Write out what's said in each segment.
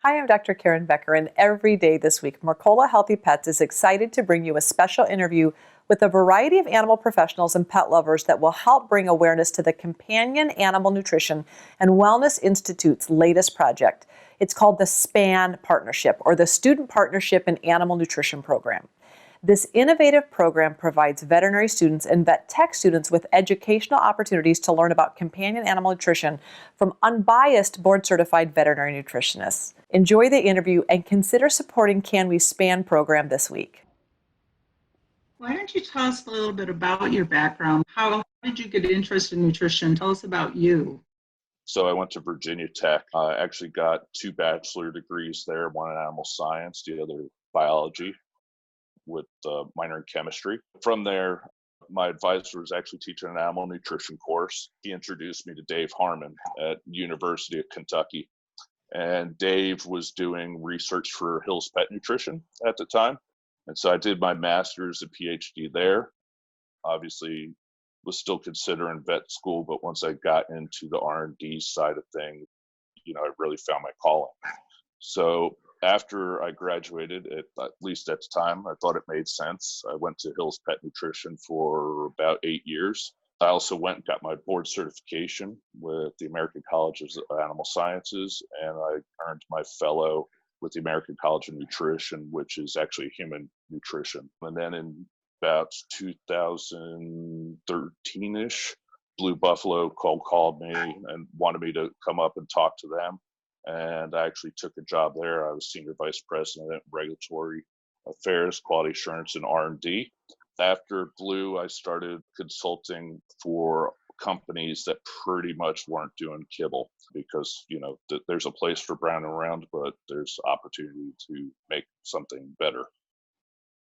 Hi, I'm Dr. Karen Becker, and every day this week, Mercola Healthy Pets is excited to bring you a special interview with a variety of animal professionals and pet lovers that will help bring awareness to the Companion Animal Nutrition and Wellness Institute's latest project. It's called the SPAN Partnership, or the Student Partnership in Animal Nutrition Program. This innovative program provides veterinary students and vet tech students with educational opportunities to learn about companion animal nutrition from unbiased board-certified veterinary nutritionists. Enjoy the interview and consider supporting Can We SPAN program this week. Why don't you tell us a little bit about your background? How did you get interested in nutrition? Tell us about you. So I went to Virginia Tech. I actually got 2 bachelor degrees there, one in animal science, the other biology, with minor in chemistry. From there, my advisor was actually teaching an animal nutrition course. He introduced me to Dave Harmon at University of Kentucky. And Dave was doing research for Hill's Pet Nutrition at the time. And so I did my master's and PhD there. Obviously, was still considering vet school, but once I got into the R&D side of things, I really found my calling. So after I graduated, at least at the time, I thought it made sense. I went to Hill's Pet Nutrition for about 8 years. I also went and got my board certification with the American College of Animal Sciences, and I earned my fellow with the American College of Nutrition, which is actually human nutrition. And then in about 2013-ish, Blue Buffalo called me and wanted me to come up and talk to them. And I actually took a job there. I was Senior Vice President, Regulatory Affairs, Quality Assurance, and R&D. After Blue, I started consulting for companies that pretty much weren't doing kibble because, there's a place for brown and round, but there's opportunity to make something better.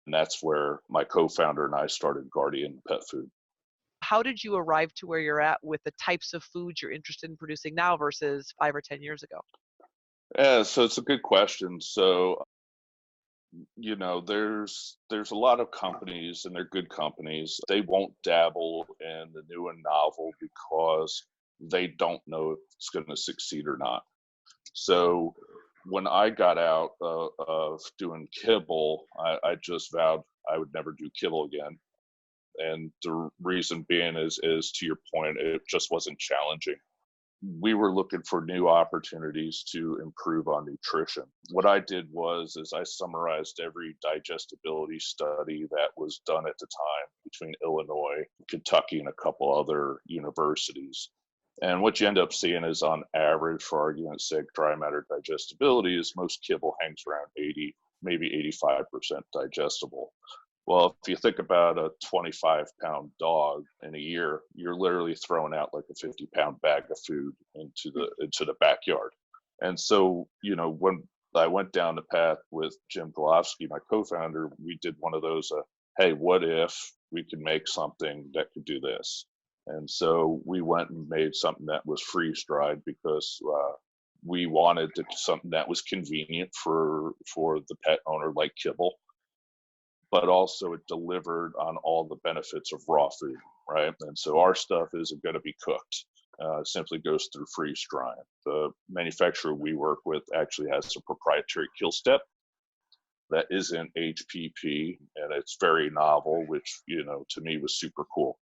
And that's where my co-founder and I started Guardian Pet Food. How did you arrive to where you're at with the types of foods you're interested in producing now versus 5 or 10 years ago? Yeah, so it's a good question. So, there's a lot of companies, and they're good companies. They won't dabble in the new and novel because they don't know if it's going to succeed or not. So when I got out of doing kibble, I just vowed I would never do kibble again. And the reason being is to your point, it just wasn't challenging. We were looking for new opportunities to improve on nutrition. What I did was I summarized every digestibility study that was done at the time between Illinois, Kentucky, and a couple other universities. And what you end up seeing is, on average, for argument's sake, dry matter digestibility is most kibble hangs around 80, maybe 85% digestible. Well, if you think about a 25-pound dog in a year, you're literally throwing out like a 50-pound bag of food into the backyard. And so, when I went down the path with Jim Golofsky, my co-founder, we did one of those, hey, what if we could make something that could do this? And so we went and made something that was freeze-dried because we wanted something that was convenient for the pet owner, like kibble, but also it delivered on all the benefits of raw food, right? And so our stuff isn't going to be cooked. It simply goes through freeze drying. The manufacturer we work with actually has a proprietary kill step that isn't HPP, and it's very novel, which, to me was super cool.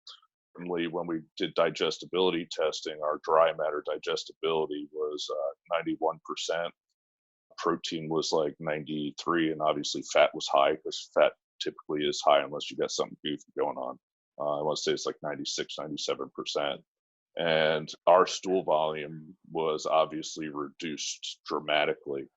When we did digestibility testing, our dry matter digestibility was 91%. Protein was like 93, and obviously fat was high because fat typically is high unless you got something goofy going on. I want to say it's like 96, 97%. And our stool volume was obviously reduced dramatically.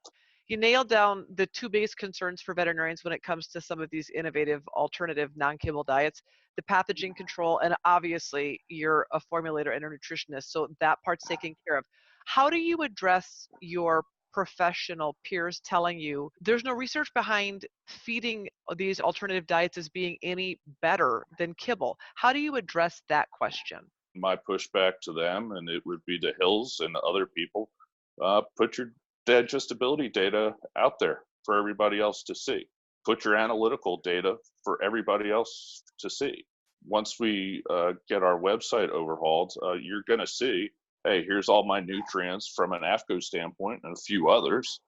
You nailed down the 2 biggest concerns for veterinarians when it comes to some of these innovative alternative non-kibble diets: the pathogen control, and obviously you're a formulator and a nutritionist, so that part's taken care of. How do you address your professional peers telling you there's no research behind feeding these alternative diets as being any better than kibble? How do you address that question? My pushback to them, and it would be to Hills and other people, put your digestibility data out there for everybody else to see. Put your analytical data for everybody else to see. Once we get our website overhauled, you're going to see, hey, here's all my nutrients from an AFCO standpoint and a few others.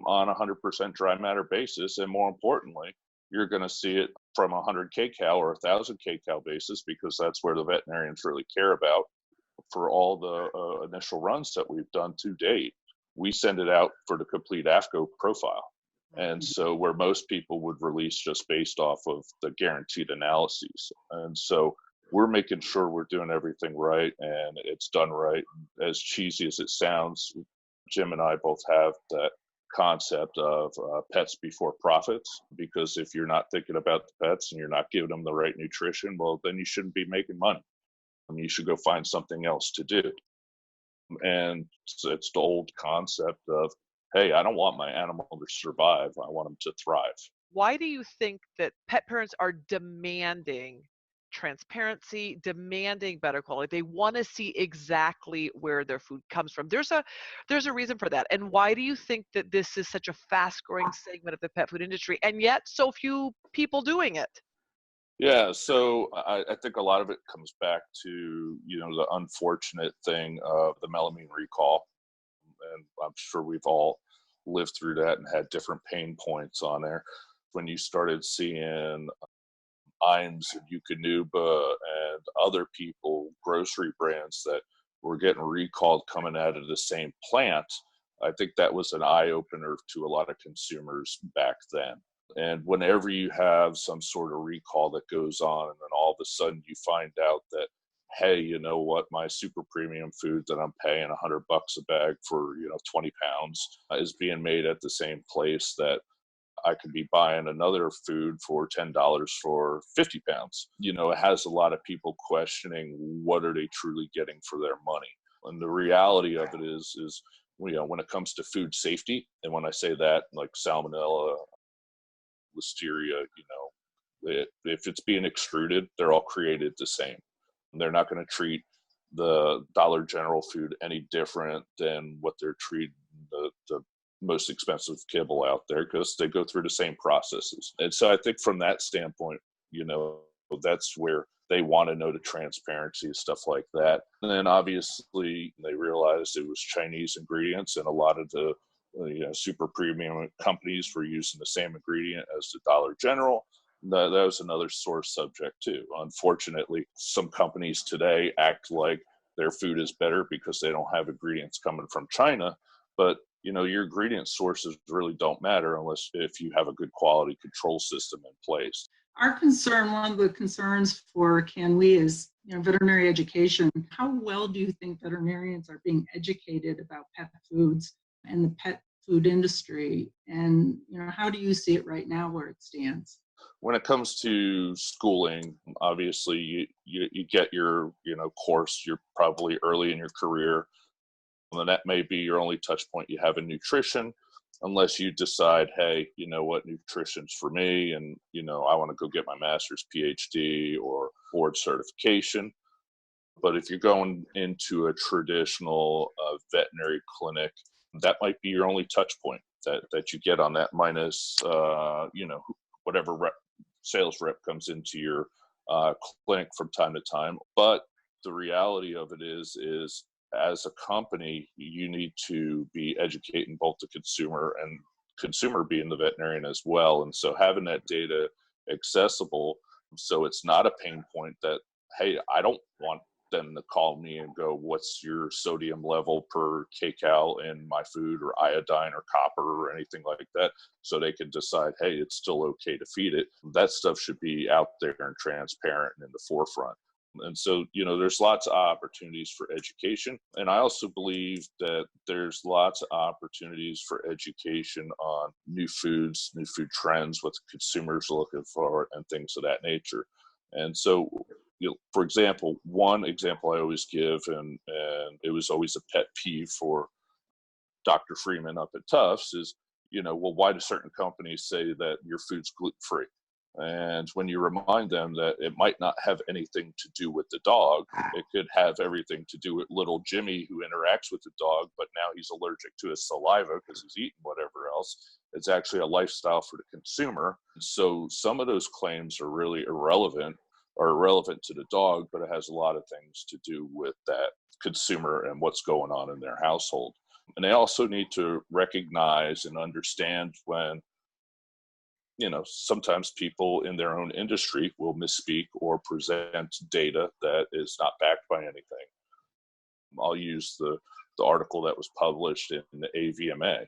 on a 100% dry matter basis. And more importantly, you're going to see it from a 100K cow or a 1,000K cow basis, because that's where the veterinarians really care about. For all the initial runs that we've done to date, we send it out for the complete AFCO profile. And so where most people would release just based off of the guaranteed analyses. And so we're making sure we're doing everything right and it's done right. As cheesy as it sounds, Jim and I both have that concept of pets before profits, because if you're not thinking about the pets and you're not giving them the right nutrition, well, then you shouldn't be making money. I mean, you should go find something else to do. And so it's the old concept of, hey, I don't want my animal to survive. I want them to thrive. Why do you think that pet parents are demanding transparency, demanding better quality? They want to see exactly where their food comes from. There's a reason for that. And why do you think that this is such a fast-growing segment of the pet food industry, and yet so few people doing it? Yeah, so I think a lot of it comes back to, the unfortunate thing of the melamine recall. And I'm sure we've all lived through that and had different pain points on there. When you started seeing Iams and Eukanuba and other people, grocery brands that were getting recalled coming out of the same plant, I think that was an eye-opener to a lot of consumers back then. And whenever you have some sort of recall that goes on, and then all of a sudden you find out that, hey, you know what, my super premium food that I'm paying $100 a bag for, 20 pounds is being made at the same place that I could be buying another food for $10 for 50 pounds. It has a lot of people questioning, what are they truly getting for their money? And the reality of it is, when it comes to food safety, and when I say that, like salmonella, listeria, if it's being extruded, they're all created the same. They're not going to treat the Dollar General food any different than what they're treating the most expensive kibble out there, because they go through the same processes. And so I think from that standpoint, that's where they want to know the transparency and stuff like that. And then obviously they realized it was Chinese ingredients, and a lot of the super premium companies were using the same ingredient as the Dollar General. That was another sore subject too. Unfortunately, some companies today act like their food is better because they don't have ingredients coming from China. But your ingredient sources really don't matter unless if you have a good quality control system in place. One of the concerns for Can We is, veterinary education. How well do you think veterinarians are being educated about pet foods and the pet food industry? And, how do you see it right now where it stands? When it comes to schooling, obviously you get your, course, you're probably early in your career, and that may be your only touch point you have in nutrition, unless you decide, hey, you know what, nutrition's for me, and, I want to go get my master's, PhD, or board certification. But if you're going into a traditional veterinary clinic, that might be your only touch point that you get on that, minus, whatever sales rep comes into your clinic from time to time. But the reality of it is as a company, you need to be educating both the consumer and consumer being the veterinarian as well. And so having that data accessible, so it's not a pain point that, hey, I don't want them to call me and go, what's your sodium level per kcal in my food, or iodine or copper or anything like that, so they can decide, hey, it's still okay to feed it. That stuff should be out there and transparent and in the forefront. And so, there's lots of opportunities for education. And I also believe that there's lots of opportunities for education on new foods, new food trends, what consumers are looking for, and things of that nature. And so, for example, one example I always give, and it was always a pet peeve for Dr. Freeman up at Tufts, is, well, why do certain companies say that your food's gluten-free? And when you remind them that it might not have anything to do with the dog, it could have everything to do with little Jimmy who interacts with the dog, but now he's allergic to his saliva because he's eating whatever else. It's actually a lifestyle for the consumer. So some of those claims are really irrelevant to the dog, but it has a lot of things to do with that consumer and what's going on in their household. And they also need to recognize and understand when, sometimes people in their own industry will misspeak or present data that is not backed by anything. I'll use the article that was published in the AVMA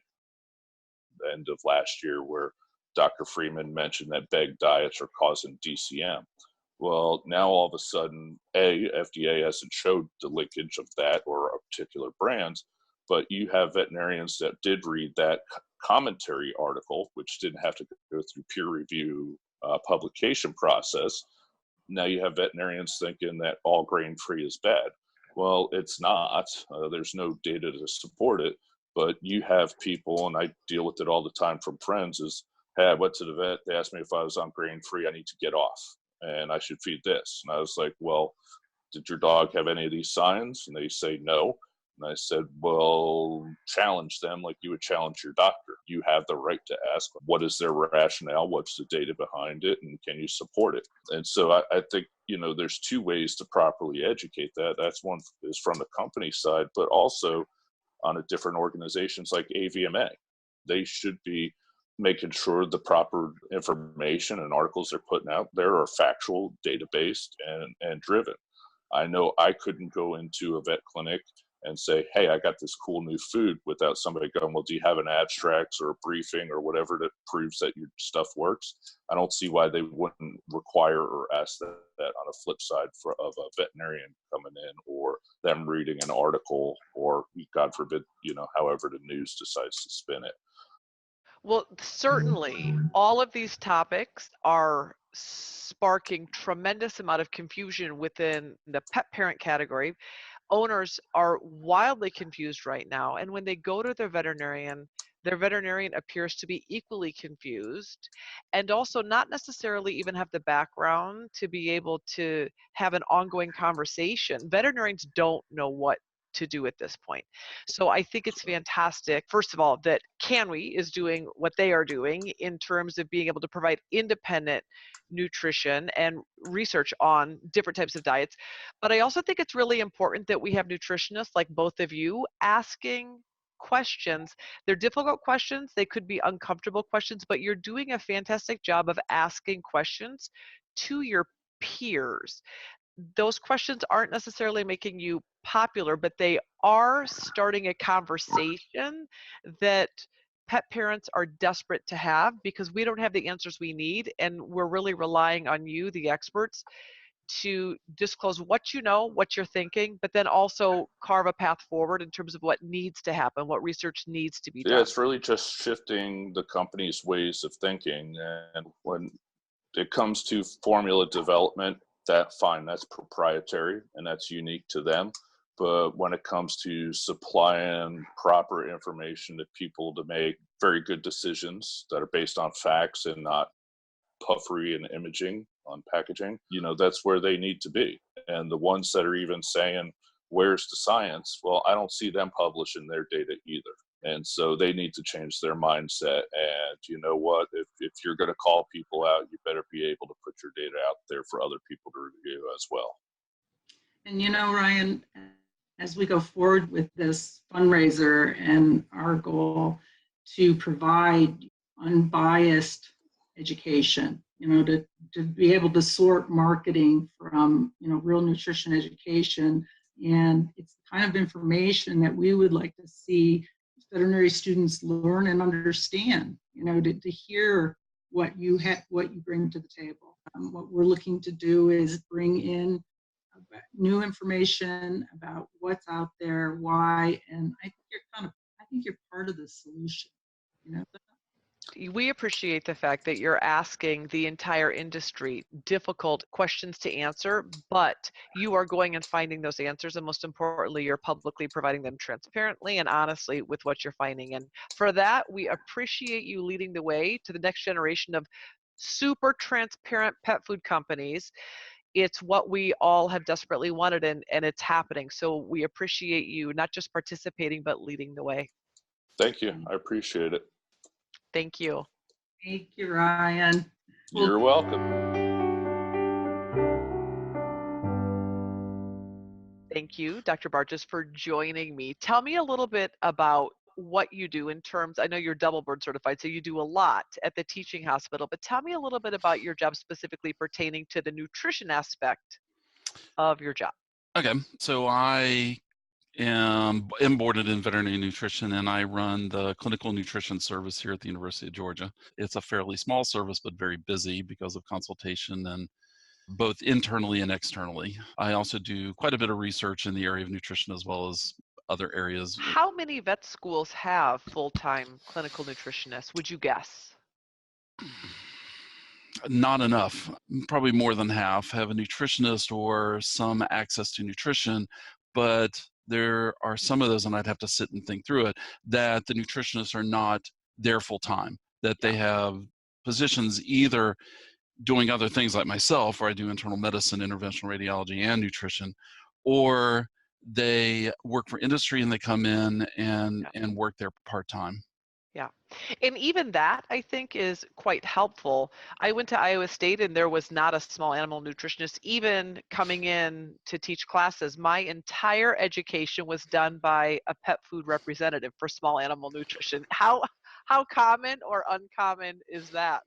the end of last year, where Dr. Freeman mentioned that BEG diets are causing DCM. Well, now all of a sudden, FDA hasn't showed the linkage of that or a particular brands, but you have veterinarians that did read that commentary article, which didn't have to go through peer review publication process. Now you have veterinarians thinking that all grain-free is bad. Well, it's not. There's no data to support it, but you have people, and I deal with it all the time from friends, is, hey, I went to the vet, they asked me if I was on grain-free, I need to get off, and I should feed this. And I was like, well, did your dog have any of these signs? And they say no. And I said, well, challenge them like you would challenge your doctor. You have the right to ask, what is their rationale? What's the data behind it? And can you support it? And so I think, there's two ways to properly educate that. That's one is from the company side, but also on a different organizations like AVMA. They should be making sure the proper information and articles they're putting out there are factual, data-based, and driven. I know I couldn't go into a vet clinic and say, hey, I got this cool new food without somebody going, well, do you have an abstract or a briefing or whatever that proves that your stuff works? I don't see why they wouldn't require or ask that on a flip side of a veterinarian coming in, or them reading an article, or God forbid, however the news decides to spin it. Well, certainly all of these topics are sparking tremendous amount of confusion within the pet parent category. Owners are wildly confused right now, and when they go to their veterinarian appears to be equally confused, and also not necessarily even have the background to be able to have an ongoing conversation. Veterinarians don't know what to do at this point. So I think it's fantastic, first of all, that CanWe is doing what they are doing in terms of being able to provide independent nutrition and research on different types of diets. But I also think it's really important that we have nutritionists like both of you asking questions. They're difficult questions. They could be uncomfortable questions, but you're doing a fantastic job of asking questions to your peers. Those questions aren't necessarily making you popular, but they are starting a conversation that pet parents are desperate to have, because we don't have the answers we need, and we're really relying on you, the experts, to disclose what you know, what you're thinking, but then also carve a path forward in terms of what needs to happen, what research needs to be done. Yeah, it's really just shifting the company's ways of thinking. And when it comes to formula development, that's proprietary and that's unique to them. But when it comes to supplying proper information to people to make very good decisions that are based on facts and not puffery and imaging on packaging, that's where they need to be. And the ones that are even saying, where's the science? Well, I don't see them publishing their data either. And so they need to change their mindset. And you know what? If you're going to call people out, you better be able to put your data out there for other people to review as well. And Ryan, as we go forward with this fundraiser and our goal to provide unbiased education, to be able to sort marketing from, real nutrition education. And it's the kind of information that we would like to see veterinary students learn and understand, to hear what you bring to the table. What we're looking to do is bring in new information about what's out there, why, and I think you're part of the solution. We appreciate the fact that you're asking the entire industry difficult questions to answer, but you are going and finding those answers, and most importantly, you're publicly providing them transparently and honestly with what you're finding. And for that, we appreciate you leading the way to the next generation of super transparent pet food companies. It's what we all have desperately wanted, and it's happening. So we appreciate you not just participating, but leading the way. Thank you. I appreciate it. Thank you. Thank you, Ryan. You're welcome. Thank you, Dr. Barges, for joining me. Tell me a little bit about what you do in terms, I know you're double board certified, so you do a lot at the teaching hospital, but tell me a little bit about your job specifically pertaining to the nutrition aspect of your job. Okay, so I am boarded in veterinary nutrition, and I run the clinical nutrition service here at the University of Georgia. It's a fairly small service, but very busy because of consultation and both internally and externally. I also do quite a bit of research in the area of nutrition as well as other areas. How many vet schools have full-time clinical nutritionists, would you guess? Not enough. Probably more than half have a nutritionist or some access to nutrition, but there are some of those, and I'd have to sit and think through it, that the nutritionists are not there full time, that they have positions either doing other things like myself, where I do internal medicine, interventional radiology, and nutrition, or they work for industry and they come in and work there part time. Yeah. And even that, I think, is quite helpful. I went to Iowa State and there was not a small animal nutritionist even coming in to teach classes. My entire education was done by a pet food representative for small animal nutrition. How common or uncommon is that?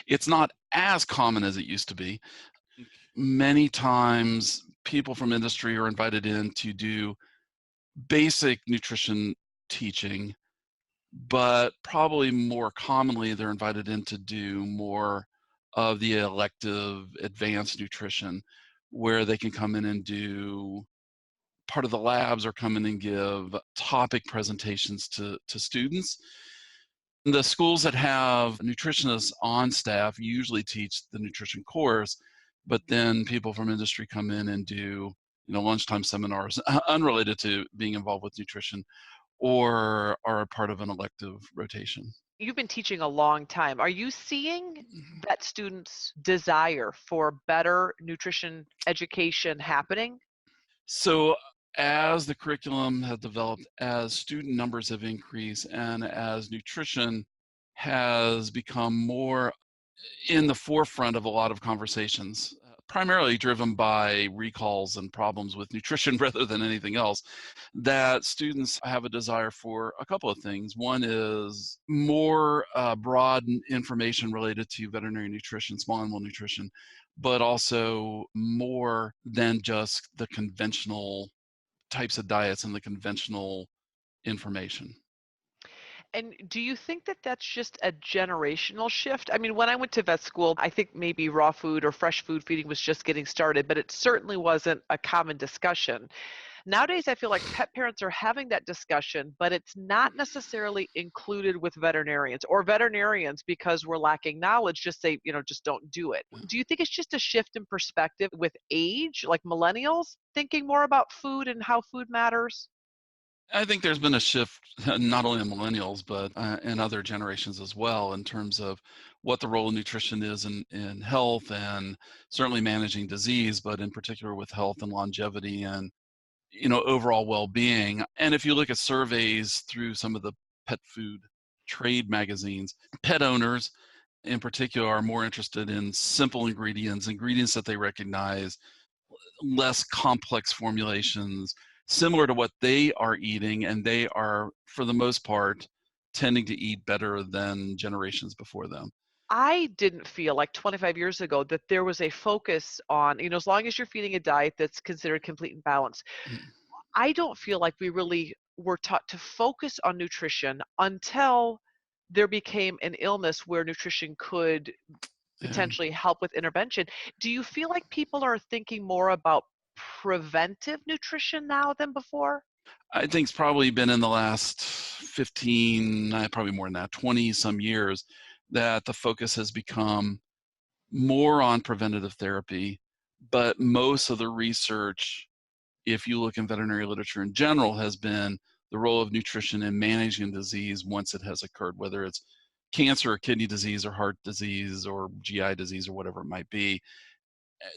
It's not as common as it used to be. Many times people from industry are invited in to do basic nutrition teaching, but probably more commonly they're invited in to do more of the elective advanced nutrition, where they can come in and do part of the labs or come in and give topic presentations to students. The schools that have nutritionists on staff usually teach the nutrition course, but then people from industry come in and do, lunchtime seminars unrelated to being involved with nutrition, or are a part of an elective rotation. You've been teaching a long time. Are you seeing vet students' desire for better nutrition education happening? So as the curriculum has developed, as student numbers have increased, and as nutrition has become more in the forefront of a lot of conversations, primarily driven by recalls and problems with nutrition rather than anything else, that students have a desire for a couple of things. One is more broad information related to veterinary nutrition, small animal nutrition, but also more than just the conventional types of diets and the conventional information. And do you think that that's just a generational shift? I mean, when I went to vet school, I think maybe raw food or fresh food feeding was just getting started, but it certainly wasn't a common discussion. Nowadays, I feel like pet parents are having that discussion, but it's not necessarily included with veterinarians, or veterinarians, because we're lacking knowledge, just say, just don't do it. Do you think it's just a shift in perspective with age, like millennials thinking more about food and how food matters? I think there's been a shift, not only in millennials, but in other generations as well, in terms of what the role of nutrition is in health, and certainly managing disease, but in particular with health and longevity and overall well-being. And if you look at surveys through some of the pet food trade magazines, pet owners in particular are more interested in simple ingredients that they recognize, less complex formulations, similar to what they are eating, and they are, for the most part, tending to eat better than generations before them. I didn't feel like 25 years ago that there was a focus on, as long as you're feeding a diet that's considered complete and balanced. I don't feel like we really were taught to focus on nutrition until there became an illness where nutrition could Yeah. potentially help with intervention. Do you feel like people are thinking more about preventive nutrition now than before? I think it's probably been in the last 15, probably more than that, 20 some years, that the focus has become more on preventative therapy. But most of the research, if you look in veterinary literature in general, has been the role of nutrition in managing disease once it has occurred, whether it's cancer or kidney disease or heart disease or GI disease or whatever it might be.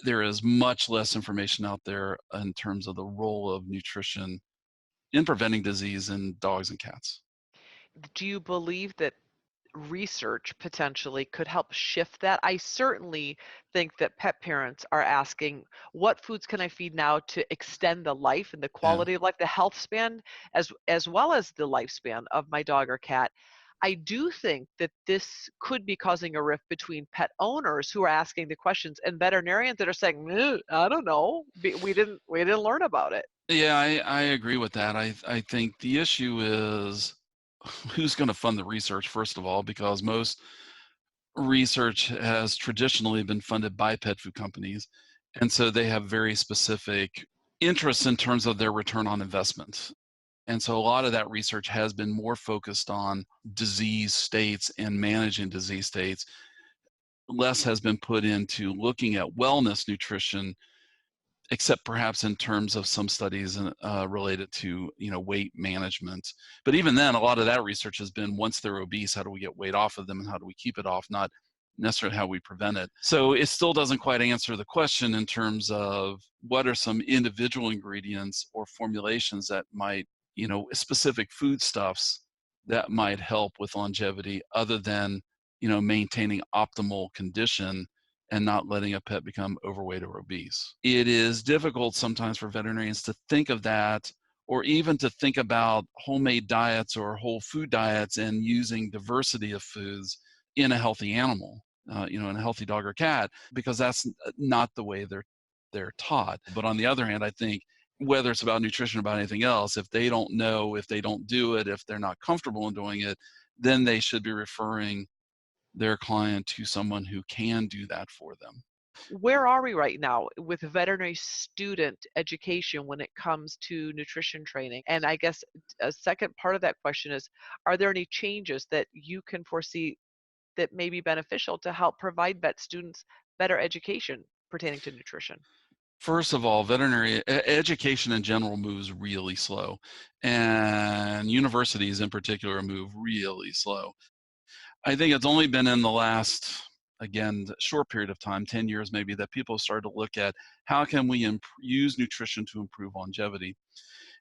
There is much less information out there in terms of the role of nutrition in preventing disease in dogs and cats. Do you believe that research potentially could help shift that. I certainly think that pet parents are asking, what foods can I feed now to extend the life and the Yeah. quality of life, the health span, as well as the lifespan of my dog or cat. I do think that this could be causing a rift between pet owners who are asking the questions and veterinarians that are saying, I don't know, we didn't learn about it. Yeah, I agree with that. I think the issue is who's going to fund the research, first of all, because most research has traditionally been funded by pet food companies. And so they have very specific interests in terms of their return on investment. And so a lot of that research has been more focused on disease states and managing disease states. Less has been put into looking at wellness nutrition, except perhaps in terms of some studies related to weight management. But even then, a lot of that research has been, once they're obese, how do we get weight off of them and how do we keep it off, not necessarily how we prevent it. So it still doesn't quite answer the question in terms of what are some individual ingredients or formulations that might, specific foodstuffs that might help with longevity, other than maintaining optimal condition and not letting a pet become overweight or obese. It is difficult sometimes for veterinarians to think of that, or even to think about homemade diets or whole food diets and using diversity of foods in a healthy animal, in a healthy dog or cat, because that's not the way they're taught. But on the other hand, I think whether it's about nutrition or about anything else, if they don't know, if they don't do it, if they're not comfortable in doing it, then they should be referring their client to someone who can do that for them. Where are we right now with veterinary student education when it comes to nutrition training? And I guess a second part of that question is, are there any changes that you can foresee that may be beneficial to help provide vet students better education pertaining to nutrition? First of all, veterinary education in general moves really slow, and universities in particular move really slow. I think it's only been in the last, again, short period of time, 10 years maybe, that people started to look at how can we use nutrition to improve longevity.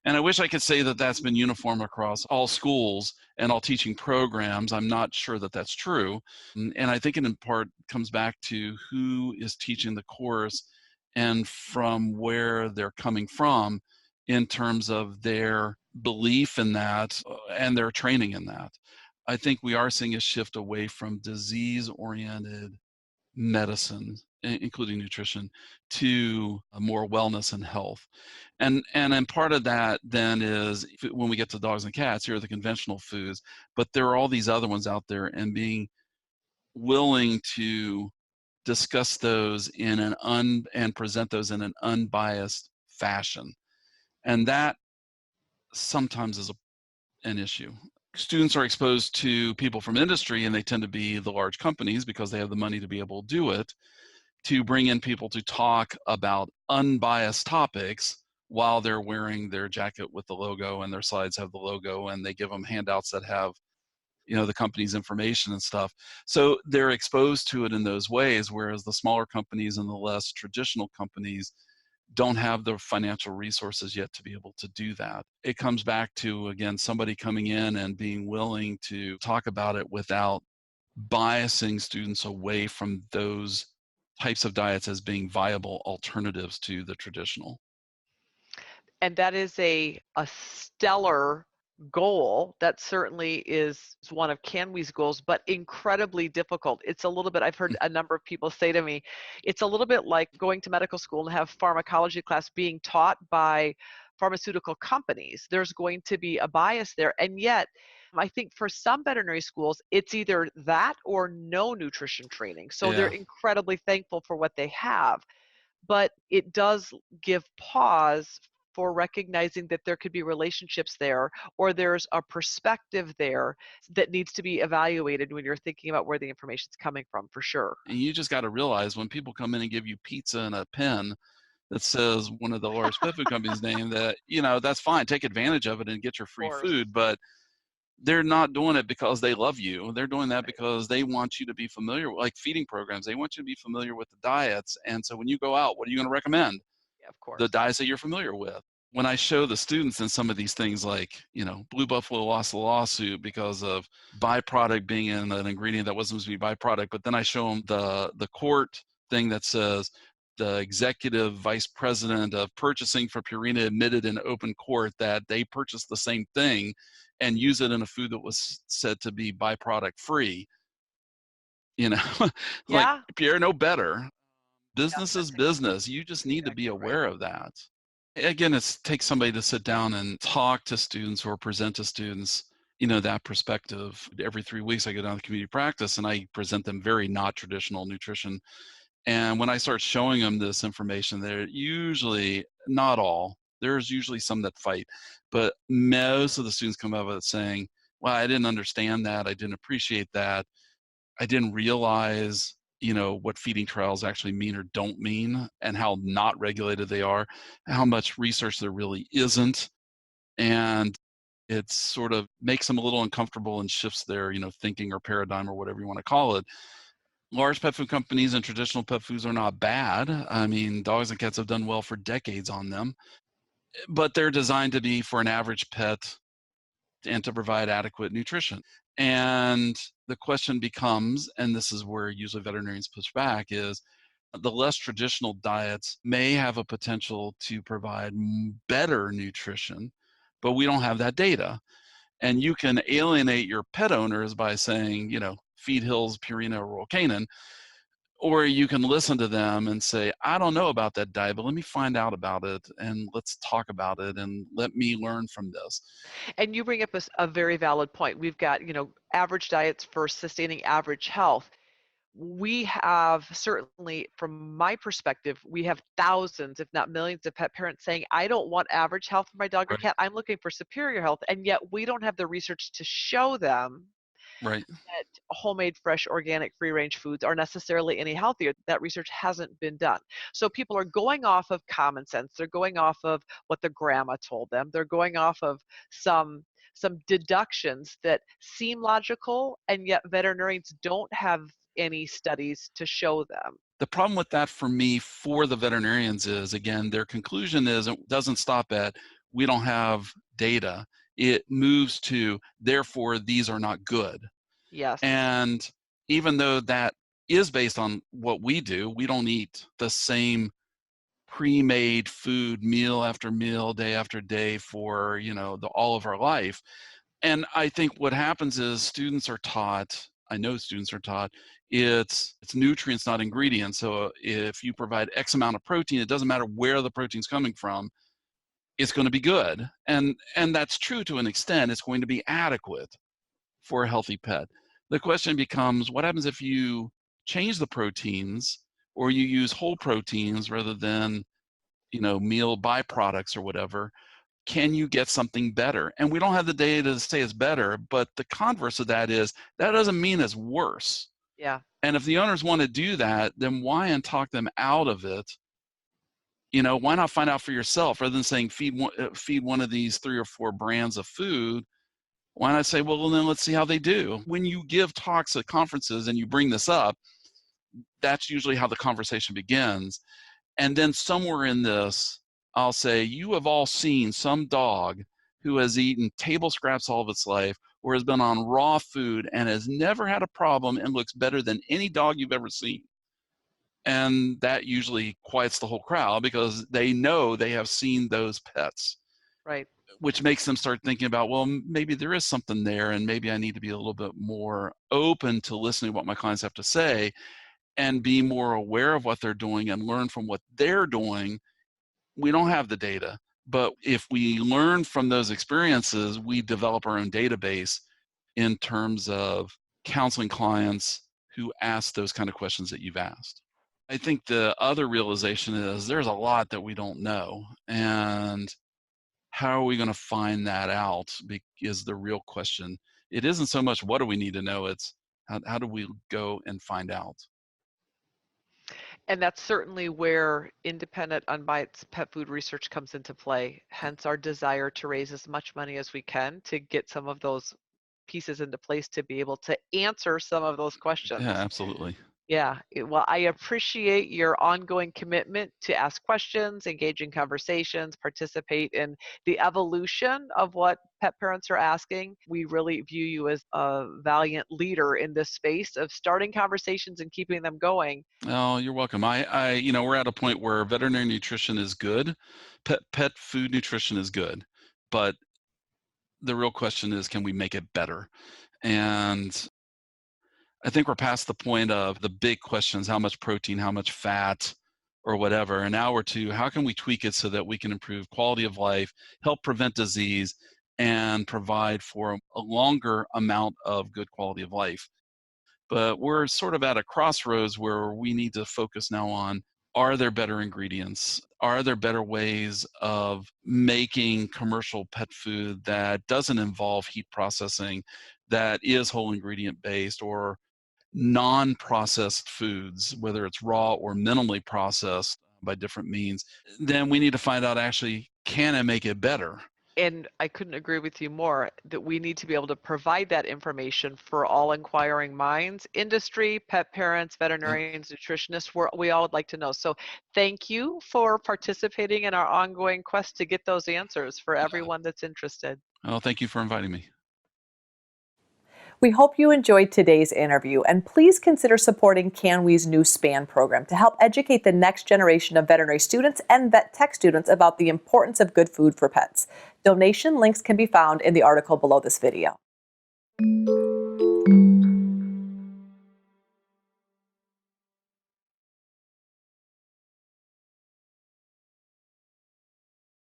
And I wish I could say that that's been uniform across all schools and all teaching programs. I'm not sure that that's true. And I think it in part comes back to who is teaching the course and from where they're coming from in terms of their belief in that and their training in that. I think we are seeing a shift away from disease-oriented medicine, including nutrition, to more wellness and health. And part of that then is when we get to dogs and cats, here are the conventional foods, but there are all these other ones out there, and being willing to discuss those and present those in an unbiased fashion. And that sometimes is an issue. Students are exposed to people from industry, and they tend to be the large companies because they have the money to be able to do it, to bring in people to talk about unbiased topics while they're wearing their jacket with the logo and their slides have the logo, and they give them handouts that have the company's information and stuff. So they're exposed to it in those ways, whereas the smaller companies and the less traditional companies don't have the financial resources yet to be able to do that. It comes back to, again, somebody coming in and being willing to talk about it without biasing students away from those types of diets as being viable alternatives to the traditional. And that is a stellar goal. That certainly is one of CanWe's goals, but incredibly difficult. It's a little bit, I've heard a number of people say to me, it's a little bit like going to medical school and have pharmacology class being taught by pharmaceutical companies. There's going to be a bias there. And yet, I think for some veterinary schools, it's either that or no nutrition training. So they're Yeah. incredibly thankful for what they have. But it does give pause for recognizing that there could be relationships there, or there's a perspective there that needs to be evaluated when you're thinking about where the information's coming from, for sure. And you just got to realize when people come in and give you pizza and a pen that says one of the large pet food companies' name, that, that's fine. Take advantage of it and get your Of free course. food. But they're not doing it because they love you. They're doing that because they want you to be familiar, like feeding programs. They want you to be familiar with the diets. And so when you go out, what are you going to recommend? Yeah, of course. The diets that you're familiar with. when I show the students in some of these things, like, Blue Buffalo lost the lawsuit because of byproduct being in an ingredient that wasn't supposed to be byproduct, but then I show them the court thing that says the executive vice president of purchasing for Purina admitted in open court that they purchased the same thing and use it in a food that was said to be byproduct free. Like, Yeah. Pierre, no better. Yeah, Business is that's business. You just need to be exactly right. aware of that. Again, it takes somebody to sit down and talk to students or present to students, that perspective. Every 3 weeks, I go down to community practice and I present them very not traditional nutrition. And when I start showing them this information, they're usually, not all, there's usually some that fight, but most of the students come out of it saying, well, I didn't understand that. I didn't appreciate that. I didn't realize, what feeding trials actually mean or don't mean, and how not regulated they are, how much research there really isn't. And it sort of makes them a little uncomfortable and shifts their, thinking or paradigm or whatever you want to call it. Large pet food companies and traditional pet foods are not bad. I mean, dogs and cats have done well for decades on them, but they're designed to be for an average pet and to provide adequate nutrition. And the question becomes, and this is where usually veterinarians push back, is the less traditional diets may have a potential to provide better nutrition, but we don't have that data. And you can alienate your pet owners by saying, feed Hills, Purina, or Royal Canin, or you can listen to them and say, I don't know about that diet, but let me find out about it and let's talk about it and let me learn from this. And you bring up a very valid point. We've got, average diets for sustaining average health. We have, certainly from my perspective, we have thousands, if not millions, of pet parents saying, I don't want average health for my dog or Right. cat. I'm looking for superior health. And yet we don't have the research to show them Right. that homemade, fresh, organic, free range foods are necessarily any healthier. That research hasn't been done. So people are going off of common sense. They're going off of what the grandma told them. They're going off of some deductions that seem logical, and yet veterinarians don't have any studies to show them. The problem with that for me, for the veterinarians, is, again, their conclusion is, it doesn't stop at, we don't have data. It moves to, therefore, these are not good. Yes. And even though that is based on what we do, we don't eat the same pre-made food meal after meal, day after day for, all of our life. And I think what happens is students are taught, I know students are taught, it's nutrients, not ingredients. So if you provide X amount of protein, it doesn't matter where the protein's coming from, it's going to be good. And that's true to an extent. It's going to be adequate for a healthy pet. The question becomes, what happens if you change the proteins or you use whole proteins rather than, meal byproducts or whatever? Can you get something better? And we don't have the data to say it's better, but the converse of that is, that doesn't mean it's worse. Yeah. And if the owners want to do that, then why and talk them out of it? Why not find out for yourself rather than saying feed one of these 3 or 4 brands of food? Why not say, well, then let's see how they do? When you give talks at conferences and you bring this up, that's usually how the conversation begins. And then somewhere in this, I'll say, you have all seen some dog who has eaten table scraps all of its life or has been on raw food and has never had a problem and looks better than any dog you've ever seen. And that usually quiets the whole crowd because they know they have seen those pets. Right. Which makes them start thinking about, well, maybe there is something there and maybe I need to be a little bit more open to listening to what my clients have to say and be more aware of what they're doing and learn from what they're doing. We don't have the data, but if we learn from those experiences, we develop our own database in terms of counseling clients who ask those kind of questions that you've asked. I think the other realization is there's a lot that we don't know, and how are we going to find that out is the real question. It isn't so much what do we need to know, it's how do we go and find out. And that's certainly where independent, unbiased pet food research comes into play, hence our desire to raise as much money as we can to get some of those pieces into place to be able to answer some of those questions. Yeah, absolutely. Yeah, well, I appreciate your ongoing commitment to ask questions, engage in conversations, participate in the evolution of what pet parents are asking. We really view you as a valiant leader in this space of starting conversations and keeping them going. Oh, you're welcome. We're at a point where veterinary nutrition is good, pet food nutrition is good, but the real question is, can we make it better? And I think we're past the point of the big questions: how much protein, how much fat, or whatever. And now we're to, how can we tweak it so that we can improve quality of life, help prevent disease, and provide for a longer amount of good quality of life. But we're sort of at a crossroads where we need to focus now on, are there better ingredients? Are there better ways of making commercial pet food that doesn't involve heat processing, that is whole ingredient based, or non-processed foods, whether it's raw or minimally processed by different means? Then we need to find out, actually, can I make it better? And I couldn't agree with you more that we need to be able to provide that information for all inquiring minds, industry, pet parents, Yep. veterinarians, nutritionists. We all would like to know. So thank you for participating in our ongoing quest to get those answers for everyone that's interested. Well, thank you for inviting me. We hope you enjoyed today's interview, and please consider supporting CanWe's new SPAN program to help educate the next generation of veterinary students and vet tech students about the importance of good food for pets. Donation links can be found in the article below this video.